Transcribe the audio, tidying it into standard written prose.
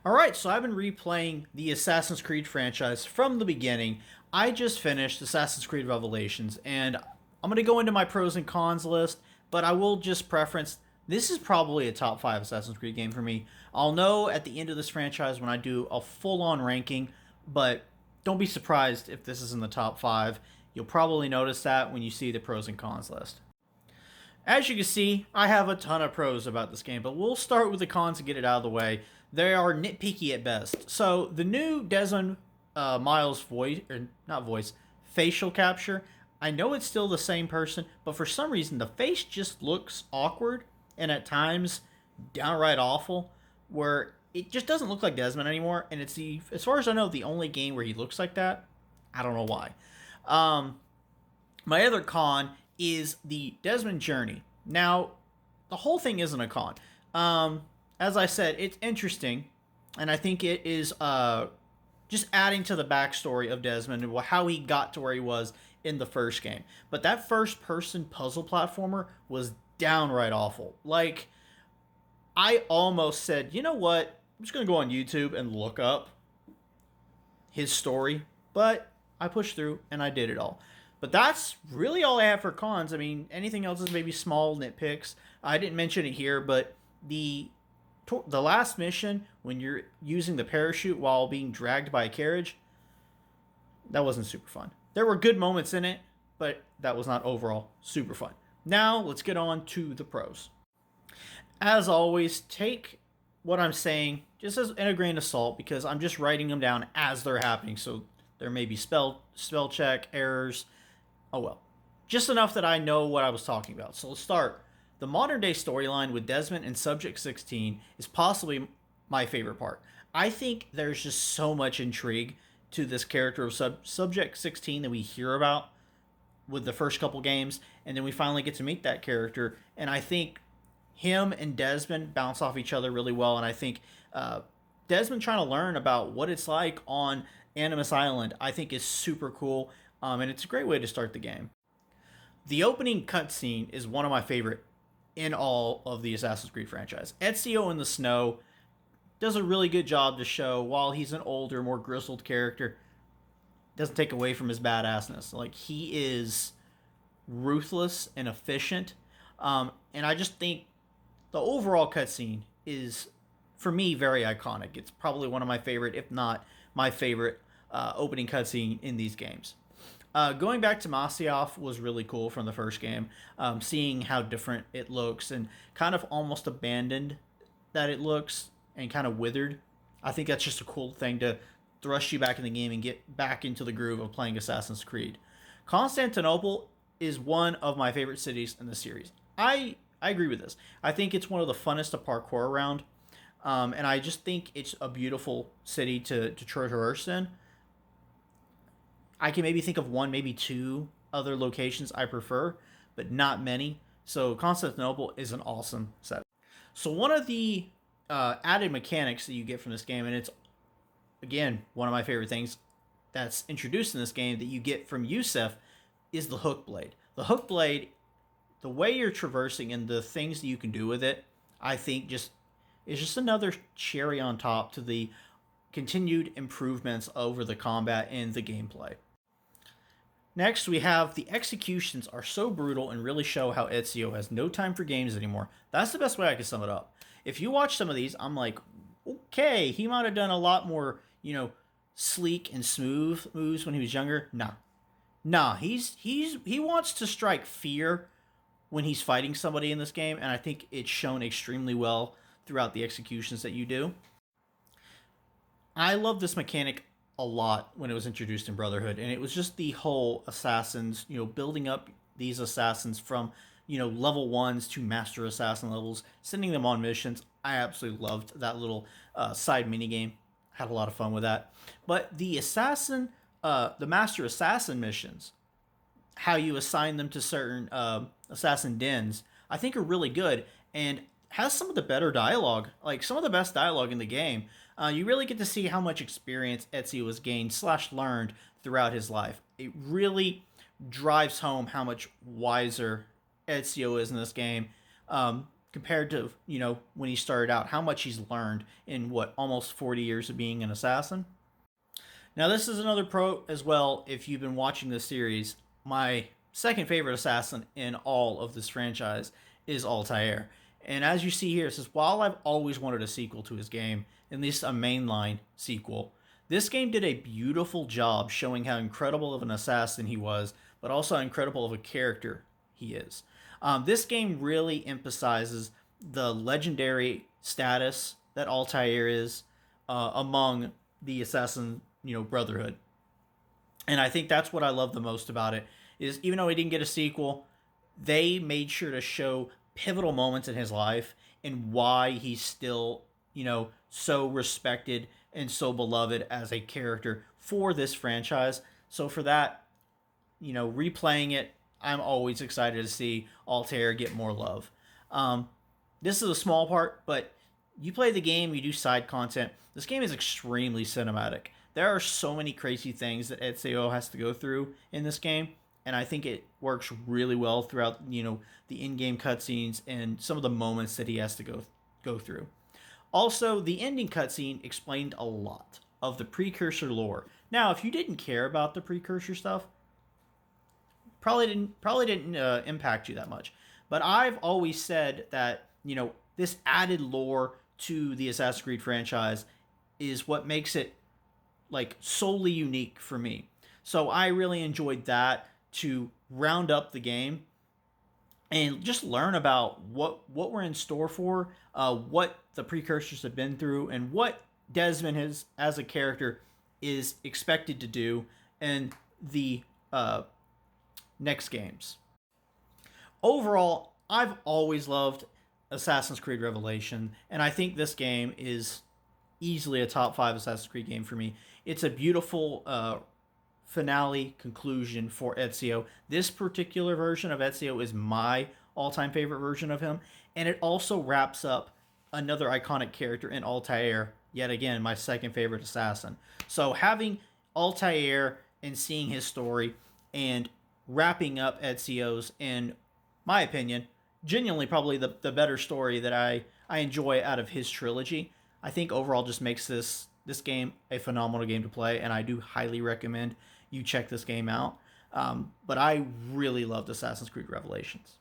Alright, so I've been replaying the Assassin's Creed franchise from the beginning. I just finished Assassin's Creed Revelations, and I'm going to go into my pros and cons list, but I will just preference this is probably a top 5 Assassin's Creed game for me. I'll know at the end of this franchise when I do a full on ranking, but don't be surprised if this is in the top 5. You'll probably notice that when you see the pros and cons list. As you can see, I have a ton of pros about this game, but we'll start with the cons and get it out of the way. They are nitpicky at best. So the new Desmond Miles voice, or not voice, facial capture. I know it's still the same person, but for some reason the face just looks awkward and at times downright awful, where it just doesn't look like Desmond anymore. And it's as far as I know, the only game where he looks like that. I don't know why. Um, my other con is the Desmond journey. Now, the whole thing isn't a con. As I said, it's interesting, and I think it is just adding to the backstory of Desmond and how he got to where he was in the first game. But that first person puzzle platformer was downright awful. Like, I almost said, you know what? I'm just going to go on YouTube and look up his story. But I pushed through and I did it all. But that's really all I have for cons. I mean, anything else is maybe small nitpicks. I didn't mention it here, but the last mission when you're using the parachute while being dragged by a carriage, that wasn't super fun. There were good moments in it, but that was not overall super fun. Now, let's get on to the pros. As always, take what I'm saying just as in a grain of salt because I'm just writing them down as they're happening. So there may be spell check errors. Oh well. Just enough that I know what I was talking about. So let's start. The modern day storyline with Desmond and Subject 16 is possibly my favorite part. I think there's just so much intrigue to this character of Subject 16 that we hear about with the first couple games, and then we finally get to meet that character. And I think him and Desmond bounce off each other really well. And I think Desmond trying to learn about what it's like on Animus Island, I think is super cool, and it's a great way to start the game. The opening cutscene is one of my favorite in all of the Assassin's Creed franchise. Ezio in the snow does a really good job to show while he's an older, more grizzled character, doesn't take away from his badassness. Like, he is ruthless and efficient, and I just think the overall cutscene is, for me, very iconic. It's probably one of my favorite, if not my favorite, opening cutscene in these games. Going back to Masyaf was really cool from the first game. Seeing how different it looks and kind of almost abandoned that it looks and kind of withered. I think that's just a cool thing to thrust you back in the game and get back into the groove of playing Assassin's Creed. Constantinople is one of my favorite cities in the series. I agree with this. I think it's one of the funnest to parkour around. And I just think it's a beautiful city to traverse in. I can maybe think of one, maybe two other locations I prefer, but not many. So Constantinople is an awesome set. So one of the added mechanics that you get from this game, and it's, again, one of my favorite things that's introduced in this game that you get from Yusuf, is the hook blade. The hook blade, the way you're traversing and the things that you can do with it, I think is just another cherry on top to the continued improvements over the combat and the gameplay. Next, we have the executions are so brutal and really show how Ezio has no time for games anymore. That's the best way I can sum it up. If you watch some of these, I'm like, okay, he might have done a lot more, sleek and smooth moves when he was younger. Nah, he wants to strike fear when he's fighting somebody in this game, and I think it's shown extremely well throughout the executions that you do. I love this mechanic a lot when it was introduced in Brotherhood, and it was just the whole assassins, building up these assassins from, level ones to master assassin levels, sending them on missions. I absolutely loved that little side mini game. Had a lot of fun with that. But the the master assassin missions, how you assign them to certain assassin dens, I think are really good and has some of the better dialogue, like some of the best dialogue in the game. You really get to see how much experience Ezio has gained / learned throughout his life. It really drives home how much wiser Ezio is in this game compared to, when he started out, how much he's learned in what, almost 40 years of being an assassin. Now, this is another pro as well. If you've been watching this series, my second favorite assassin in all of this franchise is Altair. And as you see here, it says, while I've always wanted a sequel to his game, at least a mainline sequel, this game did a beautiful job showing how incredible of an assassin he was, but also how incredible of a character he is. This game really emphasizes the legendary status that Altair is among the assassin, brotherhood. And I think that's what I love the most about it is, even though he didn't get a sequel, they made sure to show pivotal moments in his life and why he's still, so respected and so beloved as a character for this franchise. So for that, replaying it, I'm always excited to see Altair get more love. This is a small part, but you play the game, you do side content. This game is extremely cinematic. There are so many crazy things that Ezio has to go through in this game, and I think it works really well throughout, the in-game cutscenes and some of the moments that he has to go through. Also, the ending cutscene explained a lot of the precursor lore. Now, if you didn't care about the precursor stuff, probably didn't impact you that much. But I've always said that this added lore to the Assassin's Creed franchise is what makes it like solely unique for me. So I really enjoyed that to round up the game and just learn about what we're in store for, what the precursors have been through, and what Desmond is as a character is expected to do in the next games. Overall, I've always loved Assassin's Creed Revelation, and I think this game is easily a top 5 Assassin's Creed game for me. It's a beautiful finale conclusion for Ezio. This particular version of Ezio is my all-time favorite version of him, and it also wraps up another iconic character in Altair, yet again my second favorite assassin. So having Altair and seeing his story and wrapping up Ezio's, in my opinion, genuinely probably the better story that I enjoy out of his trilogy, I think overall just makes this game a phenomenal game to play, and I do highly recommend you check this game out. But I really loved Assassin's Creed Revelations.